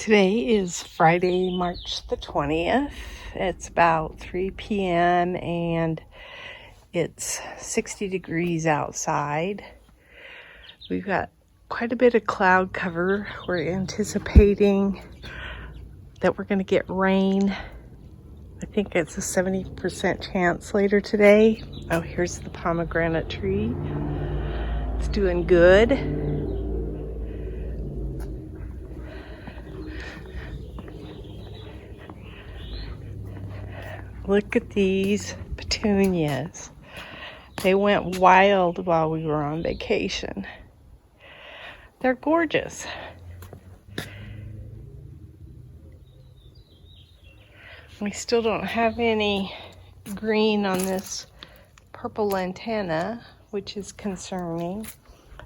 Today is Friday, March the 20th. It's about 3 p.m. and it's 60 degrees outside. We've got quite a bit of cloud cover. We're anticipating that we're going to get rain. I think it's a 70% chance later today. Oh, here's the pomegranate tree. It's doing good. Look at these petunias. They went wild while we were on vacation. They're gorgeous. We still don't have any green on this purple lantana, which is concerning.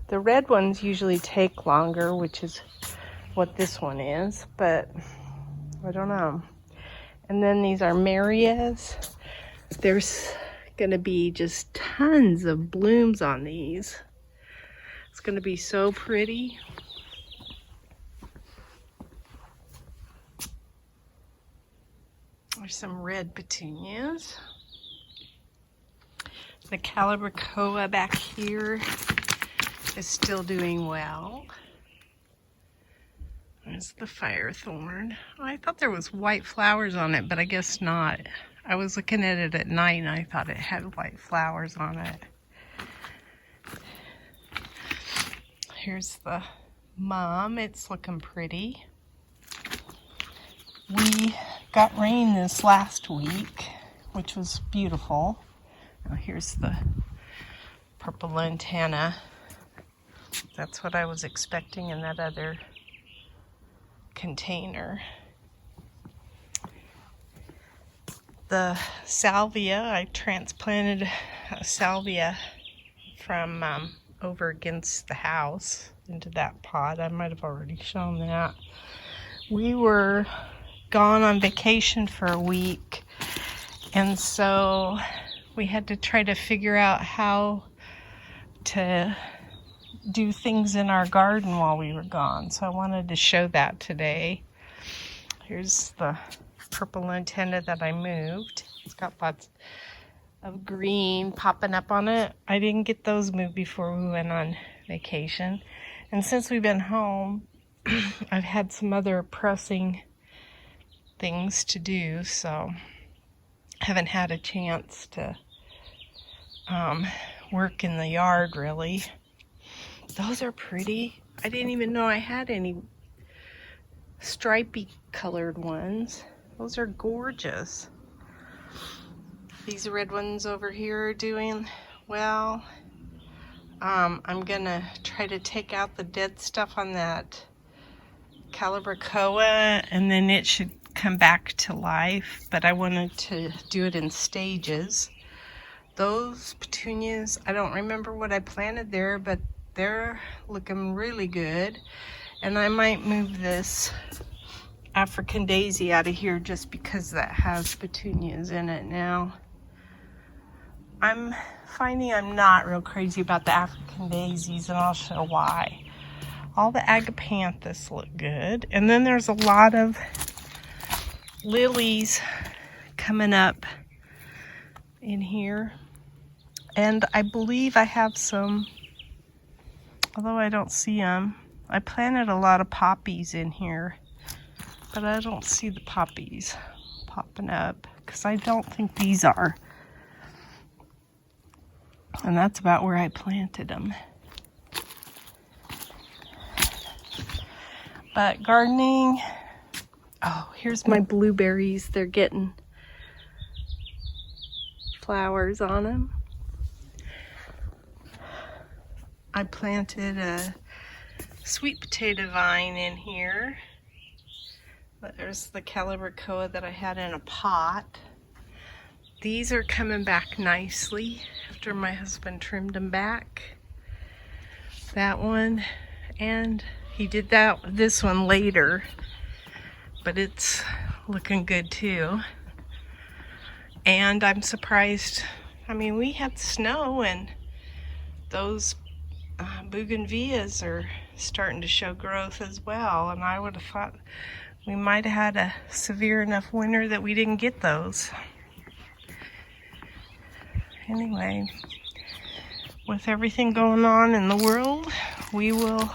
The red ones usually take longer, which is what this one is, but I don't know. And then these are Marias. There's going to be just tons of blooms on these. It's going to be so pretty. There's some red petunias. The Calibrachoa back here is still doing well. There's the firethorn. Oh, I thought there was white flowers on it, but I guess not. I was looking at it at night and I thought it had white flowers on it. Here's the mum. It's looking pretty. We got rain this last week, which was beautiful. Oh, here's the purple lantana. That's what I was expecting in that other container. The salvia, I transplanted a salvia from over against the house into that pot. I might have already shown that. We were gone on vacation for a week, and so we had to try to figure out how to do things in our garden while we were gone. So I wanted to show that today. Here's the purple lantana that I moved. It's got lots of green popping up on it. I didn't get those moved before we went on vacation. And since we've been home, I've had some other pressing things to do, so I haven't had a chance to work in the yard really. Those are pretty. I didn't even know I had any stripy colored ones. Those are gorgeous. These red ones over here are doing well. I'm gonna try to take out the dead stuff on that Calibrachoa, and then it should come back to life, but I wanted to do it in stages. Those petunias, I don't remember what I planted there, but they're looking really good. And I might move this African daisy out of here just because that has petunias in it now. I'm finding I'm not real crazy about the African daisies, and I'll show why. All the agapanthus look good. And then there's a lot of lilies coming up in here. And I believe I have some, although I don't see them. I planted a lot of poppies in here, but I don't see the poppies popping up because I don't think these are. And that's about where I planted them. But gardening, oh, here's my blueberries. They're getting flowers on them. I planted a sweet potato vine in here. There's the Calibrachoa that I had in a pot. These are coming back nicely after my husband trimmed them back. That one, and he did this one later, but it's looking good too. And I'm surprised, I mean, we had snow and those bougainvilleas are starting to show growth as well, and I would have thought we might have had a severe enough winter that we didn't get those. Anyway, with everything going on in the world, we will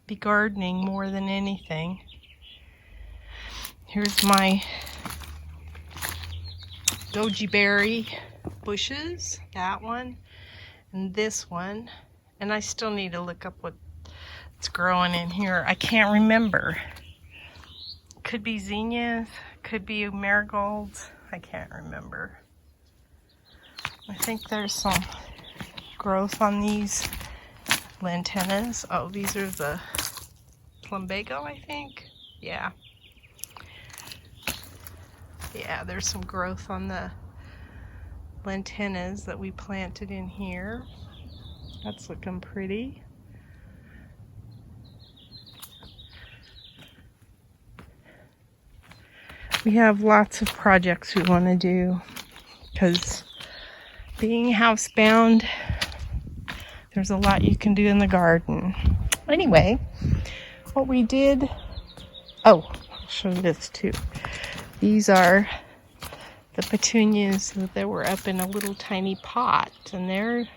be gardening more than anything. Here's my goji berry bushes, that one and this one, and I still need to look up what's growing in here. I can't remember. Could be zinnias, could be marigolds, I can't remember. I think there's some growth on these lantanas. Oh, these are the plumbago, I think. Yeah, there's some growth on the lantanas that we planted in here. That's looking pretty. We have lots of projects we want to do because being housebound, there's a lot you can do in the garden. Anyway, what we did, oh, I'll show you this too. These are the petunias that were up in a little tiny pot, and they're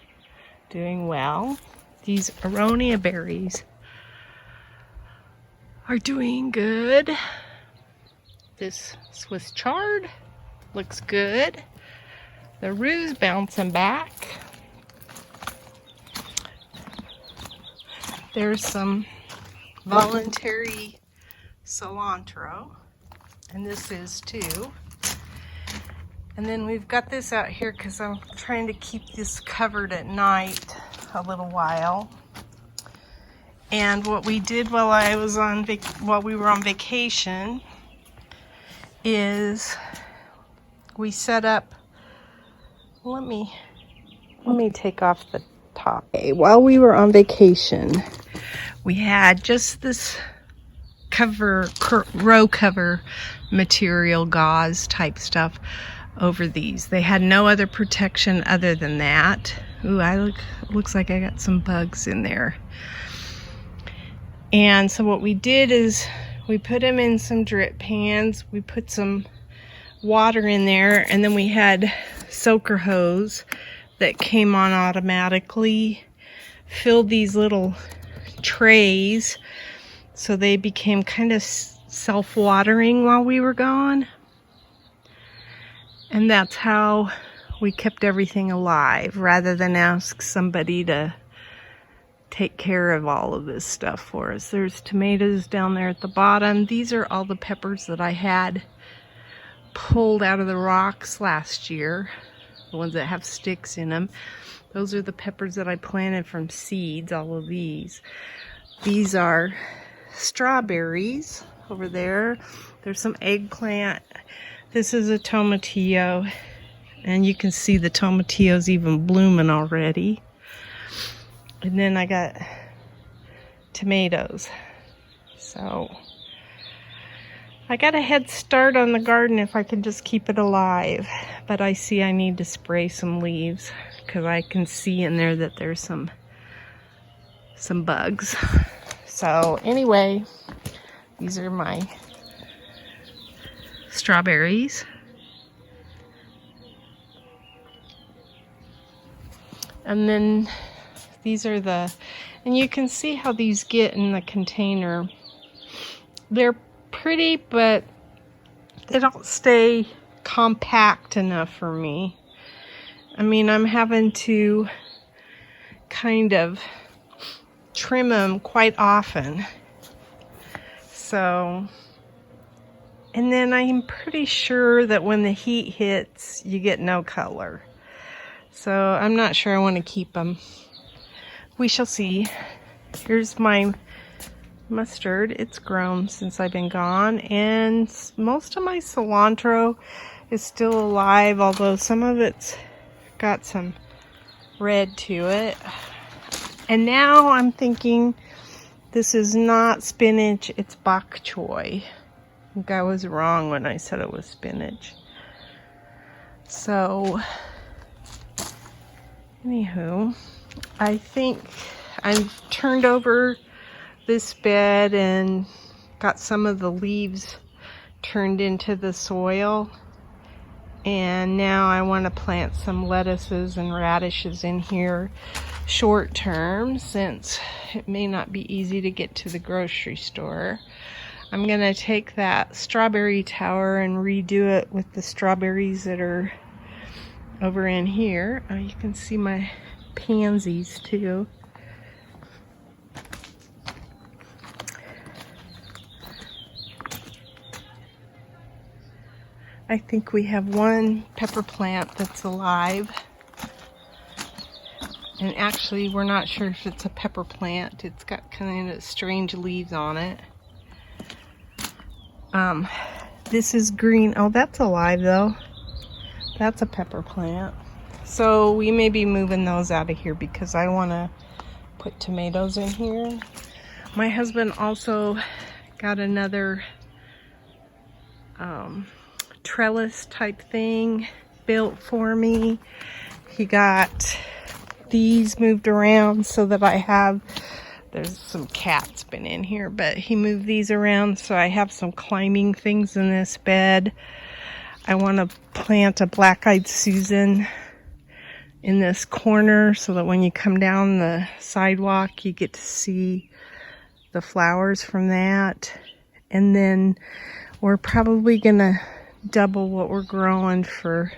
doing well. These aronia berries are doing good. This Swiss chard looks good. The rhu's bouncing back. There's some voluntary cilantro, and this is too. And then we've got this out here because I'm trying to keep this covered at night a little while. And what we did while we were on vacation is we set up. Let me take off the top. Okay, while we were on vacation, we had just this row cover material, gauze type stuff over these. They had no other protection other than that. Ooh, looks like I got some bugs in there. And so what we did is we put them in some drip pans. We put some water in there, and then we had soaker hose that came on automatically, filled these little trays so they became kind of self-watering while we were gone. And that's how we kept everything alive, rather than ask somebody to take care of all of this stuff for us. There's tomatoes down there at the bottom. These are all the peppers that I had pulled out of the rocks last year, the ones that have sticks in them. Those are the peppers that I planted from seeds, all of these. These are strawberries over there. There's some eggplant. This is a tomatillo, and you can see the tomatillos even blooming already. And then I got tomatoes. So I got a head start on the garden if I can just keep it alive. But I see I need to spray some leaves because I can see in there that there's some bugs. So anyway, these are my strawberries. And then these are and you can see how these get in the container. They're pretty, but they don't stay compact enough for me. I mean, I'm having to kind of trim them quite often. So, and then I'm pretty sure that when the heat hits, you get no color. So I'm not sure I want to keep them. We shall see. Here's my mustard. It's grown since I've been gone, and most of my cilantro is still alive, although some of it's got some red to it. And now I'm thinking this is not spinach, it's bok choy. I think I was wrong when I said it was spinach. So anywho, I think I've turned over this bed and got some of the leaves turned into the soil. And now I want to plant some lettuces and radishes in here short term, since it may not be easy to get to the grocery store. I'm going to take that strawberry tower and redo it with the strawberries that are over in here. You can see my pansies too. I think we have one pepper plant that's alive. And actually, we're not sure if it's a pepper plant. It's got kind of strange leaves on it. This is green. Oh, that's alive though. That's a pepper plant. So we may be moving those out of here because I want to put tomatoes in here. My husband also got another trellis type thing built for me. He got these moved around so that I have, there's some cats been in here, but he moved these around so I have some climbing things in this bed. I want to plant a black-eyed Susan in this corner so that when you come down the sidewalk you get to see the flowers from that. And then we're probably gonna double what we're growing for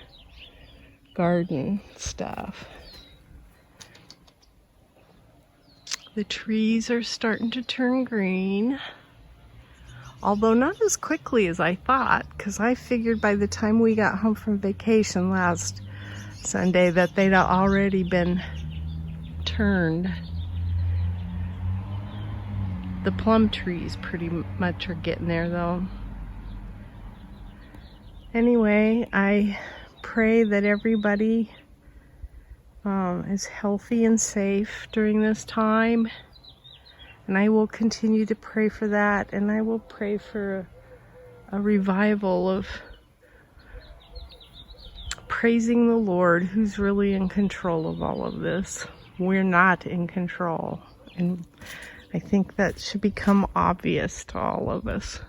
garden stuff. The trees are starting to turn green, although not as quickly as I thought, because I figured by the time we got home from vacation last Sunday that they'd already been turned. The plum trees pretty much are getting there though. Anyway, I pray that everybody is healthy and safe during this time, and I will continue to pray for that, and I will pray for a revival of praising the Lord, who's really in control of all of this. We're not in control, and I think that should become obvious to all of us.